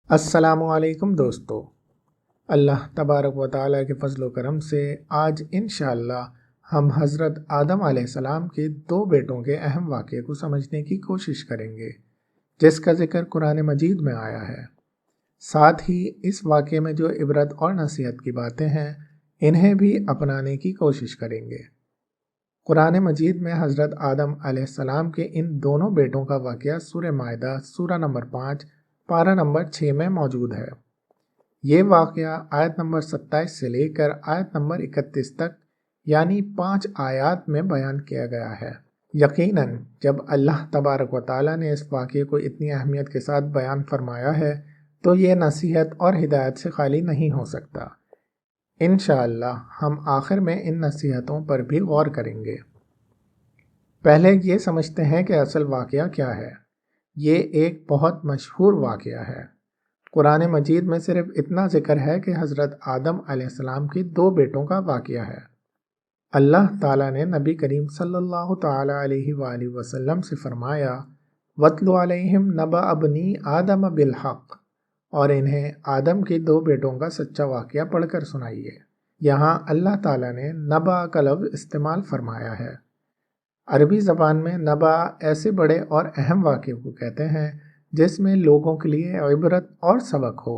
السلام علیکم دوستو۔ اللہ تبارک و تعالیٰ کے فضل و کرم سے آج انشاءاللہ ہم حضرت آدم علیہ السلام کے دو بیٹوں کے اہم واقعے کو سمجھنے کی کوشش کریں گے جس کا ذکر قرآن مجید میں آیا ہے۔ ساتھ ہی اس واقعے میں جو عبرت اور نصیحت کی باتیں ہیں انہیں بھی اپنانے کی کوشش کریں گے۔ قرآن مجید میں حضرت آدم علیہ السلام کے ان دونوں بیٹوں کا واقعہ سورہ مائدہ سورہ نمبر 5 پارہ نمبر 6 میں موجود ہے۔ یہ واقعہ آیت نمبر 27 سے لے کر آیت نمبر 31 تک یعنی 5 آیات میں بیان کیا گیا ہے۔ یقیناً جب اللہ تبارک و تعالیٰ نے اس واقعے کو اتنی اہمیت کے ساتھ بیان فرمایا ہے تو یہ نصیحت اور ہدایت سے خالی نہیں ہو سکتا۔ انشاءاللہ ہم آخر میں ان نصیحتوں پر بھی غور کریں گے۔ پہلے یہ سمجھتے ہیں کہ اصل واقعہ کیا ہے۔ یہ ایک بہت مشہور واقعہ ہے۔ قرآن مجید میں صرف اتنا ذکر ہے کہ حضرت آدم علیہ السلام کے دو بیٹوں کا واقعہ ہے۔ اللہ تعالیٰ نے نبی کریم صلی اللہ تعالیٰ علیہ وآلہ وسلم سے فرمایا وَاتْلُ عَلَيْهِمْ نَبَأَ ابْنِي آدَمَ بِالْحَقِّ، اور انہیں آدم کے دو بیٹوں کا سچا واقعہ پڑھ کر سنائیے۔ یہاں اللہ تعالیٰ نے نبأ کا لفظ استعمال فرمایا ہے۔ عربی زبان میں نبأ ایسے بڑے اور اہم واقعے کو کہتے ہیں جس میں لوگوں کے لیے عبرت اور سبق ہو۔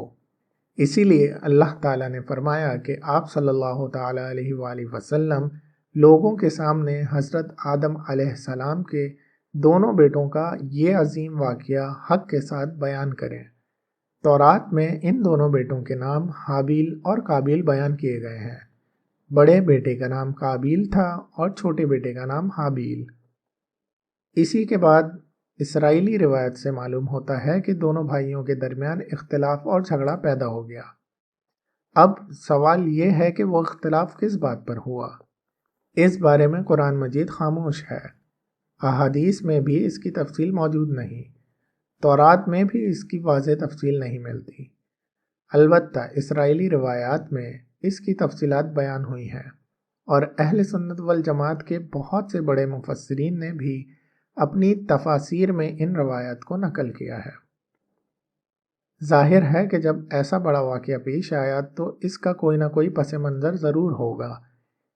اسی لیے اللہ تعالیٰ نے فرمایا کہ آپ صلی اللہ تعالیٰ علیہ وآلہ وسلم لوگوں کے سامنے حضرت آدم علیہ السلام کے دونوں بیٹوں کا یہ عظیم واقعہ حق کے ساتھ بیان کریں۔ تورات میں ان دونوں بیٹوں کے نام حابیل اور قابیل بیان کیے گئے ہیں۔ بڑے بیٹے کا نام قابیل تھا اور چھوٹے بیٹے کا نام حابیل۔ اسی کے بعد اسرائیلی روایت سے معلوم ہوتا ہے کہ دونوں بھائیوں کے درمیان اختلاف اور جھگڑا پیدا ہو گیا۔ اب سوال یہ ہے کہ وہ اختلاف کس بات پر ہوا؟ اس بارے میں قرآن مجید خاموش ہے۔ احادیث میں بھی اس کی تفصیل موجود نہیں۔ تورات میں بھی اس کی واضح تفصیل نہیں ملتی۔ البتہ اسرائیلی روایات میں اس کی تفصیلات بیان ہوئی ہیں، اور اہل سنت والجماعت کے بہت سے بڑے مفسرین نے بھی اپنی تفاسیر میں ان روایات کو نقل کیا ہے۔ ظاہر ہے کہ جب ایسا بڑا واقعہ پیش آیا تو اس کا کوئی نہ کوئی پس منظر ضرور ہوگا۔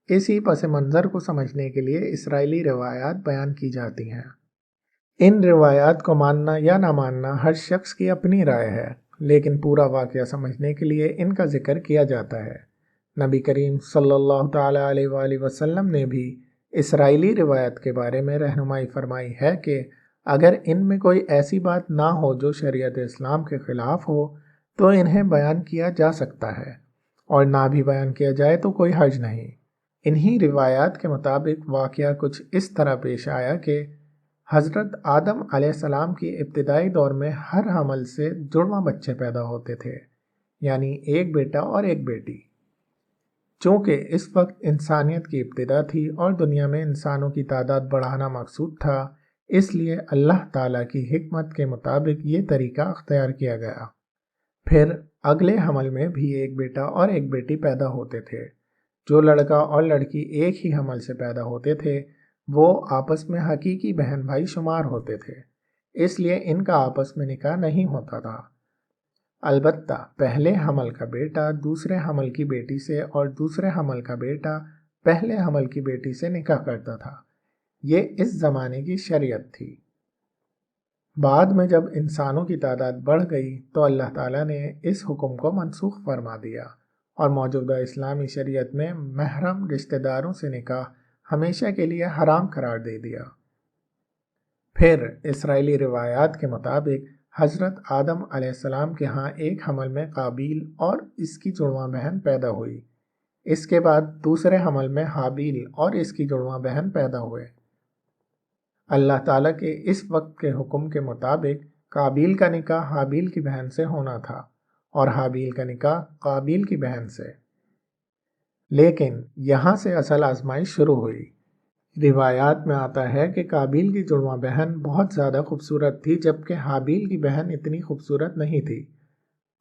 اسی پس منظر کو سمجھنے کے لیے اسرائیلی روایات بیان کی جاتی ہیں۔ ان روایات کو ماننا یا نہ ماننا ہر شخص کی اپنی رائے ہے، لیکن پورا واقعہ سمجھنے کے لیے ان کا ذکر کیا جاتا ہے۔ نبی کریم صلی اللہ تعالیٰ علیہ وآلہ وسلم نے بھی اسرائیلی روایت کے بارے میں رہنمائی فرمائی ہے کہ اگر ان میں کوئی ایسی بات نہ ہو جو شریعت اسلام کے خلاف ہو تو انہیں بیان کیا جا سکتا ہے، اور نہ بھی بیان کیا جائے تو کوئی حرج نہیں۔ انہی روایات کے مطابق واقعہ کچھ اس طرح پیش آیا کہ حضرت آدم علیہ السلام کی ابتدائی دور میں ہر حمل سے جڑواں بچے پیدا ہوتے تھے، یعنی ایک بیٹا اور ایک بیٹی۔ چونکہ اس وقت انسانیت کی ابتدا تھی اور دنیا میں انسانوں کی تعداد بڑھانا مقصود تھا، اس لیے اللہ تعالیٰ کی حکمت کے مطابق یہ طریقہ اختیار کیا گیا۔ پھر اگلے حمل میں بھی ایک بیٹا اور ایک بیٹی پیدا ہوتے تھے۔ جو لڑکا اور لڑکی ایک ہی حمل سے پیدا ہوتے تھے وہ آپس میں حقیقی بہن بھائی شمار ہوتے تھے، اس لیے ان کا آپس میں نکاح نہیں ہوتا تھا۔ البتہ پہلے حمل کا بیٹا دوسرے حمل کی بیٹی سے اور دوسرے حمل کا بیٹا پہلے حمل کی بیٹی سے نکاح کرتا تھا۔ یہ اس زمانے کی شریعت تھی۔ بعد میں جب انسانوں کی تعداد بڑھ گئی تو اللہ تعالیٰ نے اس حکم کو منسوخ فرما دیا اور موجودہ اسلامی شریعت میں محرم رشتہ داروں سے نکاح ہمیشہ کے لیے حرام قرار دے دیا۔ پھر اسرائیلی روایات کے مطابق حضرت آدم علیہ السلام کے ہاں ایک حمل میں قابیل اور اس کی جڑواں بہن پیدا ہوئی۔ اس کے بعد دوسرے حمل میں حابیل اور اس کی جڑواں بہن پیدا ہوئے۔ اللہ تعالیٰ کے اس وقت کے حکم کے مطابق قابیل کا نکاح حابیل کی بہن سے ہونا تھا اور حابیل کا نکاح قابیل کی بہن سے۔ لیکن یہاں سے اصل آزمائش شروع ہوئی۔ روایات میں آتا ہے کہ قابیل کی جڑواں بہن بہت زیادہ خوبصورت تھی جبکہ حابیل کی بہن اتنی خوبصورت نہیں تھی۔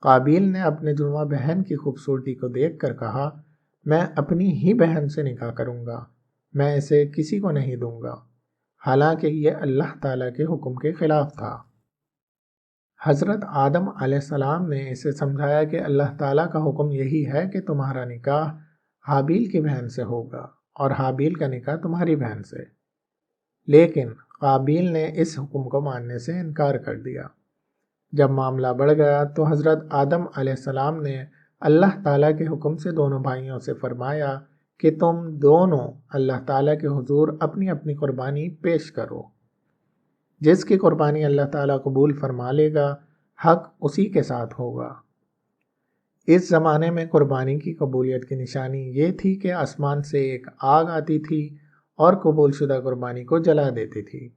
قابیل نے اپنے جڑواں بہن کی خوبصورتی کو دیکھ کر کہا، میں اپنی ہی بہن سے نکاح کروں گا، میں اسے کسی کو نہیں دوں گا، حالانکہ یہ اللہ تعالیٰ کے حکم کے خلاف تھا۔ حضرت آدم علیہ السلام نے اسے سمجھایا کہ اللہ تعالیٰ کا حکم یہی ہے کہ تمہارا نکاح حابیل کی بہن سے ہوگا اور حابیل کا نکاح تمہاری بہن سے، لیکن قابیل نے اس حکم کو ماننے سے انکار کر دیا۔ جب معاملہ بڑھ گیا تو حضرت آدم علیہ السلام نے اللہ تعالیٰ کے حکم سے دونوں بھائیوں سے فرمایا کہ تم دونوں اللہ تعالیٰ کے حضور اپنی اپنی قربانی پیش کرو۔ جس کی قربانی اللہ تعالیٰ قبول فرما لے گا، حق اسی کے ساتھ ہوگا۔ اس زمانے میں قربانی کی قبولیت کی نشانی یہ تھی کہ آسمان سے ایک آگ آتی تھی اور قبول شدہ قربانی کو جلا دیتی تھی۔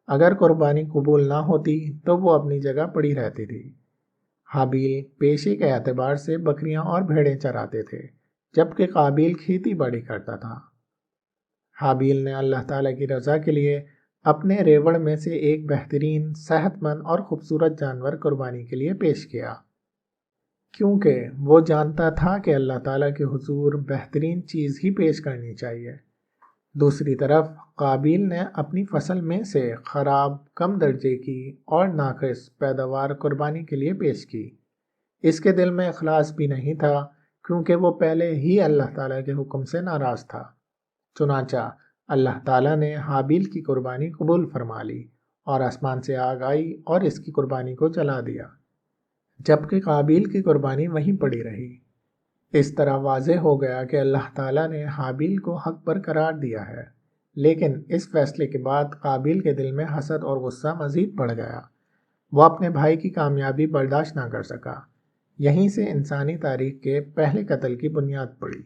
اگر قربانی قبول نہ ہوتی تو وہ اپنی جگہ پڑی رہتی تھی۔ حابیل پیشے کے اعتبار سے بکریاں اور بھیڑیں چراتے تھے، جبکہ قابیل کھیتی باڑی کرتا تھا۔ حابیل نے اللہ تعالیٰ کی رضا کے لیے اپنے ریوڑ میں سے ایک بہترین، صحت مند اور خوبصورت جانور قربانی کے لیے پیش کیا، کیونکہ وہ جانتا تھا کہ اللہ تعالیٰ کے حضور بہترین چیز ہی پیش کرنی چاہیے۔ دوسری طرف قابیل نے اپنی فصل میں سے خراب، کم درجے کی اور ناقص پیداوار قربانی کے لیے پیش کی۔ اس کے دل میں اخلاص بھی نہیں تھا، کیونکہ وہ پہلے ہی اللہ تعالیٰ کے حکم سے ناراض تھا۔ چنانچہ اللہ تعالیٰ نے حابیل کی قربانی قبول فرما لی اور آسمان سے آگ آئی اور اس کی قربانی کو جلا دیا، جبکہ قابیل کی قربانی وہیں پڑی رہی۔ اس طرح واضح ہو گیا کہ اللہ تعالیٰ نے حابیل کو حق پر قرار دیا ہے، لیکن اس فیصلے کے بعد قابیل کے دل میں حسد اور غصہ مزید بڑھ گیا۔ وہ اپنے بھائی کی کامیابی برداشت نہ کر سکا۔ یہیں سے انسانی تاریخ کے پہلے قتل کی بنیاد پڑی۔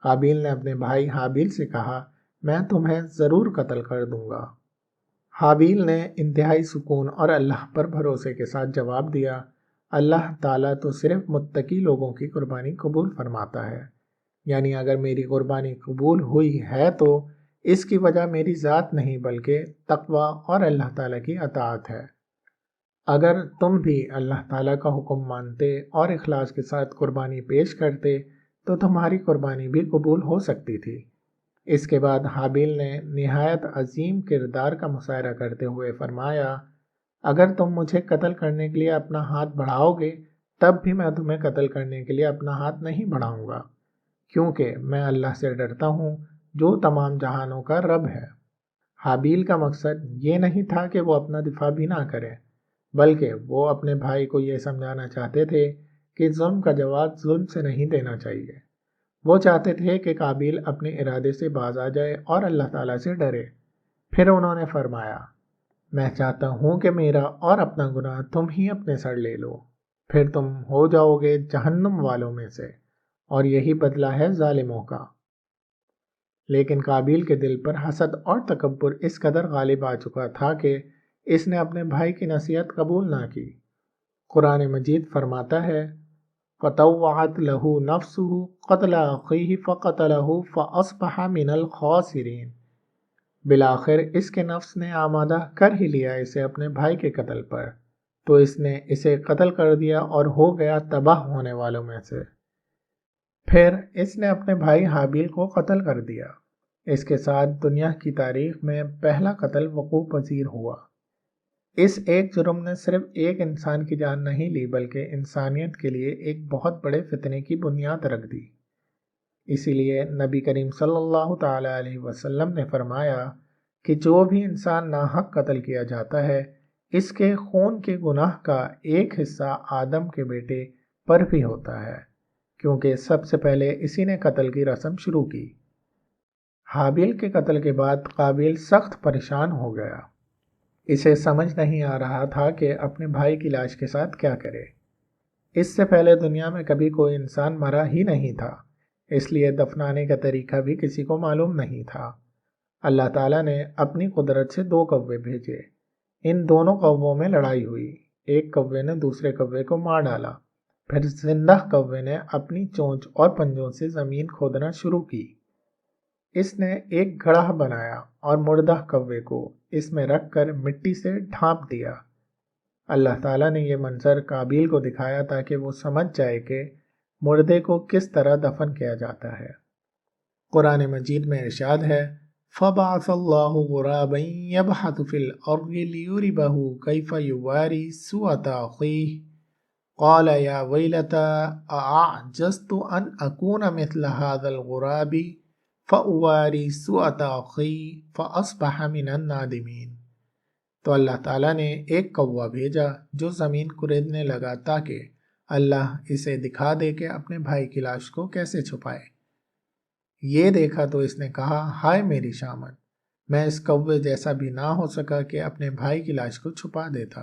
قابیل نے اپنے بھائی حابیل سے کہا، میں تمہیں ضرور قتل کر دوں گا۔ حابیل نے انتہائی سکون اور اللہ پر بھروسے کے ساتھ جواب دیا، اللہ تعالیٰ تو صرف متقی لوگوں کی قربانی قبول فرماتا ہے، یعنی اگر میری قربانی قبول ہوئی ہے تو اس کی وجہ میری ذات نہیں بلکہ تقوی اور اللہ تعالیٰ کی اطاعت ہے۔ اگر تم بھی اللہ تعالیٰ کا حکم مانتے اور اخلاص کے ساتھ قربانی پیش کرتے تو تمہاری قربانی بھی قبول ہو سکتی تھی۔ اس کے بعد حابیل نے نہایت عظیم کردار کا مظاہرہ کرتے ہوئے فرمایا، اگر تم مجھے قتل کرنے کے لیے اپنا ہاتھ بڑھاؤ گے تب بھی میں تمہیں قتل کرنے کے لیے اپنا ہاتھ نہیں بڑھاؤں گا، کیونکہ میں اللہ سے ڈرتا ہوں جو تمام جہانوں کا رب ہے۔ حابیل کا مقصد یہ نہیں تھا کہ وہ اپنا دفاع بھی نہ کرے، بلکہ وہ اپنے بھائی کو یہ سمجھانا چاہتے تھے کہ ظلم کا جواب ظلم سے نہیں دینا چاہیے۔ وہ چاہتے تھے کہ قابیل اپنے ارادے سے باز آ جائے اور اللہ تعالیٰ سے ڈرے۔ پھر انہوں نے فرمایا، میں چاہتا ہوں کہ میرا اور اپنا گناہ تم ہی اپنے سر لے لو، پھر تم ہو جاؤ گے جہنم والوں میں سے، اور یہی بدلہ ہے ظالموں کا۔ لیکن قابیل کے دل پر حسد اور تکبر اس قدر غالب آ چکا تھا کہ اس نے اپنے بھائی کی نصیحت قبول نہ کی۔ قرآن مجید فرماتا ہے، فَطَوَّعَتْ لَهُ نَفْسُهُ قَتْلَ أَخِيهِ فَقَتَلَهُ فَأَصْبَحَ مِنَ الْخَاسِرِينَ۔ بالآخر اس کے نفس نے آمادہ کر ہی لیا اسے اپنے بھائی کے قتل پر، تو اس نے اسے قتل کر دیا اور ہو گیا تباہ ہونے والوں میں سے۔ پھر اس نے اپنے بھائی حابیل کو قتل کر دیا۔ اس کے ساتھ دنیا کی تاریخ میں پہلا قتل وقوع پذیر ہوا۔ اس ایک جرم نے صرف ایک انسان کی جان نہیں لی بلکہ انسانیت کے لیے ایک بہت بڑے فتنے کی بنیاد رکھ دی۔ اسی لیے نبی کریم صلی اللہ تعالیٰ علیہ وسلم نے فرمایا کہ جو بھی انسان ناحق قتل کیا جاتا ہے، اس کے خون کے گناہ کا ایک حصہ آدم کے بیٹے پر بھی ہوتا ہے، کیونکہ سب سے پہلے اسی نے قتل کی رسم شروع کی۔ حابیل کے قتل کے بعد قابیل سخت پریشان ہو گیا۔ اسے سمجھ نہیں آ رہا تھا کہ اپنے بھائی کی لاش کے ساتھ کیا کرے۔ اس سے پہلے دنیا میں کبھی کوئی انسان مرا ہی نہیں تھا، اس لیے دفنانے کا طریقہ بھی کسی کو معلوم نہیں تھا۔ اللہ تعالیٰ نے اپنی قدرت سے 2 کوے بھیجے۔ ان دونوں کووں میں لڑائی ہوئی۔ ایک کوے نے دوسرے کوے کو مار ڈالا، پھر زندہ کوے نے اپنی چونچ اور پنجوں سے زمین کھودنا شروع کی۔ اس نے ایک گڑھا بنایا اور مردہ کوے کو اس میں رکھ کر مٹی سے ڈھانپ دیا۔ اللہ تعالیٰ نے یہ منظر قابیل کو دکھایا تاکہ وہ سمجھ جائے کہ مردے کو کس طرح دفن کیا جاتا ہے۔ قرآن مجید میں ارشاد ہے، فبعث اللہ غرابا یبحث فی الارض لیربہ کیف یواری سوءة اخیہ قال یا ویلتا اعجزت ان اکون مثل هذا الغراب فاواری سوءة اخی فاصبح من النادمین۔ تو اللہ تعالیٰ نے ایک کوا بھیجا جو زمین کریدنے لگا تاکہ اللہ اسے دکھا دے کہ اپنے بھائی کی لاش کو کیسے چھپائے۔ یہ دیکھا تو اس نے کہا، ہائے میری شامت، میں اس کوے جیسا بھی نہ ہو سکا کہ اپنے بھائی کی لاش کو چھپا دیتا۔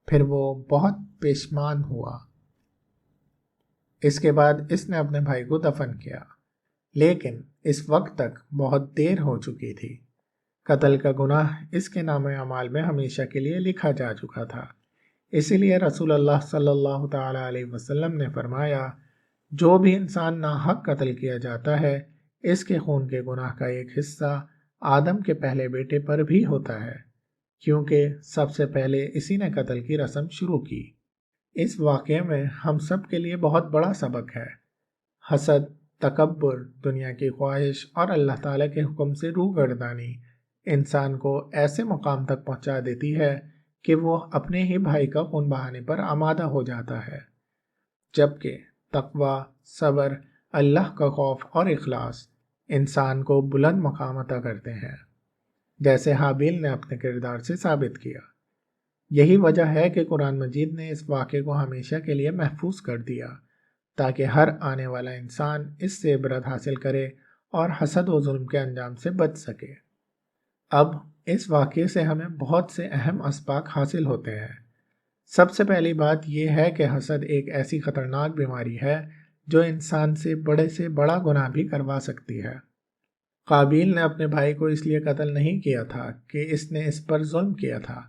پھر وہ بہت پشیمان ہوا۔ اس کے بعد اس نے اپنے بھائی کو دفن کیا، لیکن اس وقت تک بہت دیر ہو چکی تھی۔ قتل کا گناہ اس کے نام اعمال میں ہمیشہ کے لیے لکھا جا چکا تھا۔ اسی لیے رسول اللہ صلی اللہ تعالی علیہ وسلم نے فرمایا، جو بھی انسان ناحق قتل کیا جاتا ہے، اس کے خون کے گناہ کا ایک حصہ آدم کے پہلے بیٹے پر بھی ہوتا ہے، کیونکہ سب سے پہلے اسی نے قتل کی رسم شروع کی۔ اس واقعے میں ہم سب کے لیے بہت بڑا سبق ہے۔ حسد، تکبر، دنیا کی خواہش اور اللہ تعالیٰ کے حکم سے روگردانی انسان کو ایسے مقام تک پہنچا دیتی ہے کہ وہ اپنے ہی بھائی کا خون بہانے پر آمادہ ہو جاتا ہے، جبکہ تقوی، صبر، اللہ کا خوف اور اخلاص انسان کو بلند مقام عطا کرتے ہیں، جیسے حابیل نے اپنے کردار سے ثابت کیا۔ یہی وجہ ہے کہ قرآن مجید نے اس واقعے کو ہمیشہ کے لیے محفوظ کر دیا، تاکہ ہر آنے والا انسان اس سے عبرت حاصل کرے اور حسد و ظلم کے انجام سے بچ سکے۔ اب اس واقعے سے ہمیں بہت سے اہم اسباق حاصل ہوتے ہیں۔ سب سے پہلی بات یہ ہے کہ حسد ایک ایسی خطرناک بیماری ہے جو انسان سے بڑا گناہ بھی کروا سکتی ہے۔ قابیل نے اپنے بھائی کو اس لیے قتل نہیں کیا تھا کہ اس نے اس پر ظلم کیا تھا،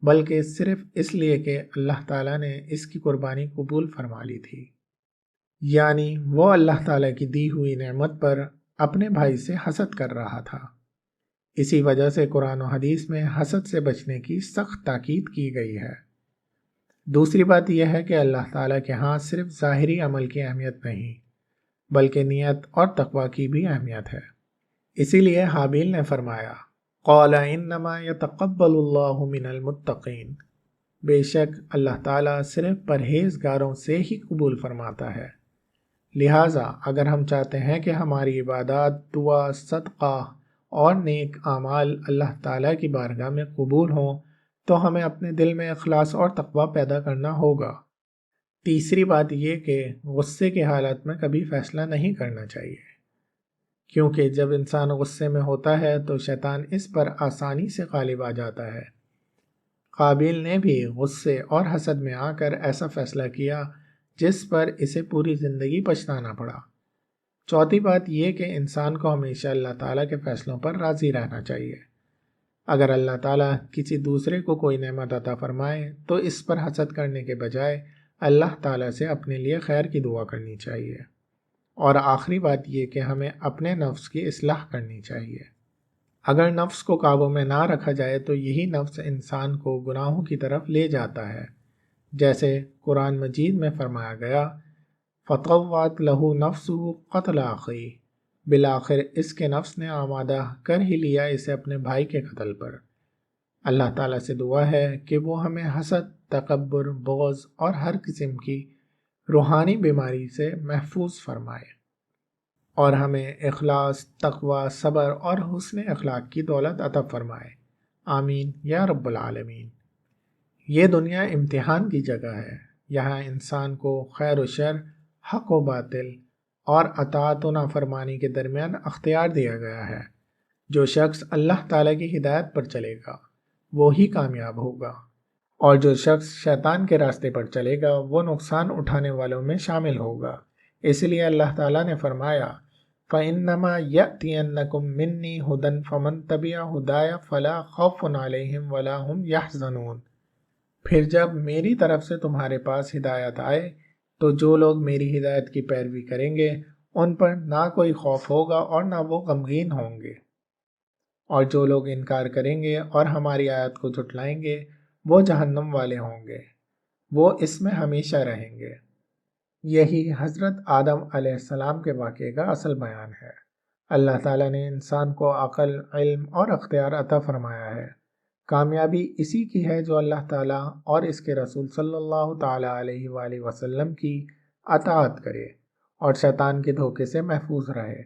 بلکہ صرف اس لیے کہ اللہ تعالیٰ نے اس کی قربانی قبول فرما لی تھی، یعنی وہ اللہ تعالیٰ کی دی ہوئی نعمت پر اپنے بھائی سے حسد کر رہا تھا۔ اسی وجہ سے قرآن و حدیث میں حسد سے بچنے کی سخت تاکید کی گئی ہے۔ دوسری بات یہ ہے کہ اللہ تعالیٰ کے ہاں صرف ظاہری عمل کی اہمیت نہیں، بلکہ نیت اور تقوی کی بھی اہمیت ہے۔ اسی لیے حابیل نے فرمایا، قال انما يتقبل اللہ من المتقین، بے شک اللہ تعالیٰ صرف پرہیزگاروں سے ہی قبول فرماتا ہے۔ لہٰذا اگر ہم چاہتے ہیں کہ ہماری عبادات، دعا، صدقہ اور نیک اعمال اللہ تعالیٰ کی بارگاہ میں قبول ہوں تو ہمیں اپنے دل میں اخلاص اور تقوی پیدا کرنا ہوگا۔ تیسری بات یہ کہ غصے کے حالات میں کبھی فیصلہ نہیں کرنا چاہیے، کیونکہ جب انسان غصے میں ہوتا ہے تو شیطان اس پر آسانی سے غالب آ جاتا ہے۔ قابیل نے بھی غصے اور حسد میں آ کر ایسا فیصلہ کیا جس پر اسے پوری زندگی پچھتانا پڑا۔ چوتھی بات یہ کہ انسان کو ہمیشہ اللہ تعالیٰ کے فیصلوں پر راضی رہنا چاہیے۔ اگر اللہ تعالیٰ کسی دوسرے کو کوئی نعمت عطا فرمائے تو اس پر حسد کرنے کے بجائے اللہ تعالیٰ سے اپنے لیے خیر کی دعا کرنی چاہیے۔ اور آخری بات یہ کہ ہمیں اپنے نفس کی اصلاح کرنی چاہیے۔ اگر نفس کو قابو میں نہ رکھا جائے تو یہی نفس انسان کو گناہوں کی طرف لے جاتا ہے، جیسے قرآن مجید میں فرمایا گیا، فطوعت لہ نفسہ قتل اخیہ، بالآخر اس کے نفس نے آمادہ کر ہی لیا اسے اپنے بھائی کے قتل پر۔ اللہ تعالیٰ سے دعا ہے کہ وہ ہمیں حسد، تکبر، بغض اور ہر قسم کی روحانی بیماری سے محفوظ فرمائے، اور ہمیں اخلاص، تقوی، صبر اور حسن اخلاق کی دولت عطا فرمائے۔ آمین یا رب العالمین۔ یہ دنیا امتحان کی جگہ ہے۔ یہاں انسان کو خیر و شر، حق و باطل اور اطاعت و نافرمانی کے درمیان اختیار دیا گیا ہے۔ جو شخص اللہ تعالیٰ کی ہدایت پر چلے گا وہی کامیاب ہوگا، اور جو شخص شیطان کے راستے پر چلے گا وہ نقصان اٹھانے والوں میں شامل ہوگا۔ اس لیے اللہ تعالیٰ نے فرمایا، فَإِنَّمَا يَأْتِيَنَّكُم مِّنِّي هُدًى فَمَن تَبِعَ هُدَايَ فَلَا خَوْفٌ عَلَيْهِمْ وَلَا هُمْ يَحْزَنُونَ۔ پھر جب میری طرف سے تمہارے پاس ہدایت آئے تو جو لوگ میری ہدایت کی پیروی کریں گے ان پر نہ کوئی خوف ہوگا اور نہ وہ غمگین ہوں گے، اور جو لوگ انکار کریں گے اور ہماری آیت کو جھٹلائیں گے وہ جہنم والے ہوں گے، وہ اس میں ہمیشہ رہیں گے۔ یہی حضرت آدم علیہ السلام کے واقعے کا اصل بیان ہے۔ اللہ تعالیٰ نے انسان کو عقل، علم اور اختیار عطا فرمایا ہے۔ کامیابی اسی کی ہے جو اللہ تعالیٰ اور اس کے رسول صلی اللہ تعالیٰ علیہ وآلہ وسلم کی اطاعت کرے اور شیطان کے دھوکے سے محفوظ رہے۔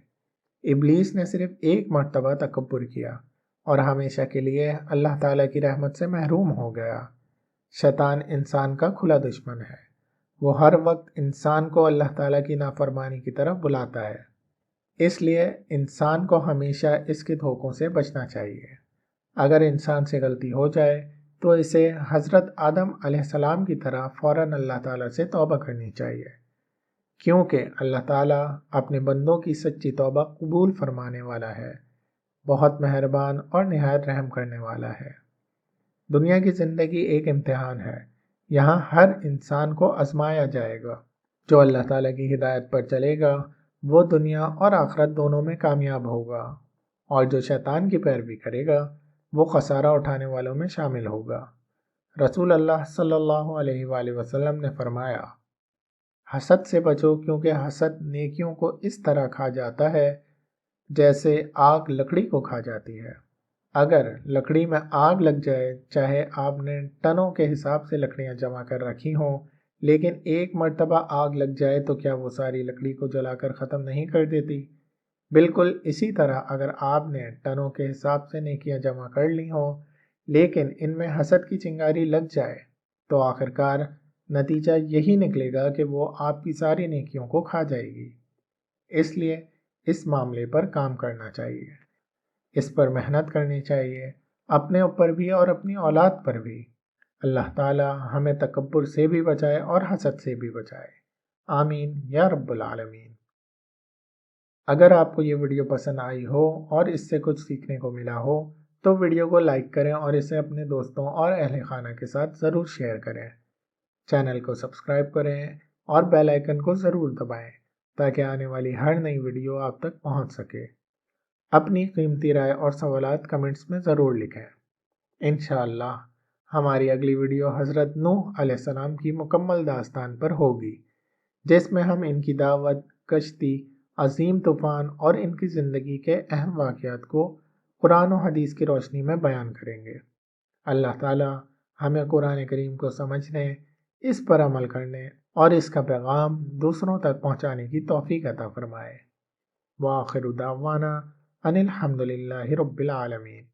ابلیس نے صرف ایک مرتبہ تکبر کیا اور ہمیشہ کے لیے اللہ تعالیٰ کی رحمت سے محروم ہو گیا۔ شیطان انسان کا کھلا دشمن ہے۔ وہ ہر وقت انسان کو اللہ تعالیٰ کی نافرمانی کی طرف بلاتا ہے، اس لیے انسان کو ہمیشہ اس کے دھوکوں سے بچنا چاہیے۔ اگر انسان سے غلطی ہو جائے تو اسے حضرت آدم علیہ السلام کی طرح فوراً اللہ تعالیٰ سے توبہ کرنی چاہیے، کیونکہ اللہ تعالیٰ اپنے بندوں کی سچی توبہ قبول فرمانے والا ہے، بہت مہربان اور نہایت رحم کرنے والا ہے۔ دنیا کی زندگی ایک امتحان ہے، یہاں ہر انسان کو آزمایا جائے گا۔ جو اللہ تعالیٰ کی ہدایت پر چلے گا وہ دنیا اور آخرت دونوں میں کامیاب ہوگا، اور جو شیطان کی پیروی کرے گا وہ خسارہ اٹھانے والوں میں شامل ہوگا۔ رسول اللہ صلی اللہ علیہ وآلہ وسلم نے فرمایا، حسد سے بچو، کیونکہ حسد نیکیوں کو اس طرح کھا جاتا ہے جیسے آگ لکڑی کو کھا جاتی ہے۔ اگر لکڑی میں آگ لگ جائے، چاہے آپ نے ٹنوں کے حساب سے لکڑیاں جمع کر رکھی ہوں، لیکن ایک مرتبہ آگ لگ جائے تو کیا وہ ساری لکڑی کو جلا کر ختم نہیں کر دیتی؟ بالکل اسی طرح اگر آپ نے ٹنوں کے حساب سے نیکیاں جمع کر لی ہوں لیکن ان میں حسد کی چنگاری لگ جائے تو آخرکار نتیجہ یہی نکلے گا کہ وہ آپ کی ساری نیکیوں کو کھا جائے گی۔ اس لیے اس معاملے پر کام کرنا چاہیے، اس پر محنت کرنی چاہیے، اپنے اوپر بھی اور اپنی اولاد پر بھی۔ اللہ تعالی ہمیں تکبر سے بھی بچائے اور حسد سے بھی بچائے، آمین یا رب العالمین۔ اگر آپ کو یہ ویڈیو پسند آئی ہو اور اس سے کچھ سیکھنے کو ملا ہو تو ویڈیو کو لائک کریں اور اسے اپنے دوستوں اور اہل خانہ کے ساتھ ضرور شیئر کریں۔ چینل کو سبسکرائب کریں اور بیل آئیکن کو ضرور دبائیں تاکہ آنے والی ہر نئی ویڈیو آپ تک پہنچ سکے۔ اپنی قیمتی رائے اور سوالات کمنٹس میں ضرور لکھیں۔ انشاءاللہ ہماری اگلی ویڈیو حضرت نوح علیہ السلام کی مکمل داستان پر ہوگی، جس میں ہم ان کی دعوت، کشتی، عظیم طوفان اور ان کی زندگی کے اہم واقعات کو قرآن و حدیث کی روشنی میں بیان کریں گے۔ اللہ تعالی ہمیں قرآن کریم کو سمجھنے، اس پر عمل کرنے اور اس کا پیغام دوسروں تک پہنچانے کی توفیق عطا فرمائے۔ وآخر دعوانا ان الحمد للہ رب العالمین۔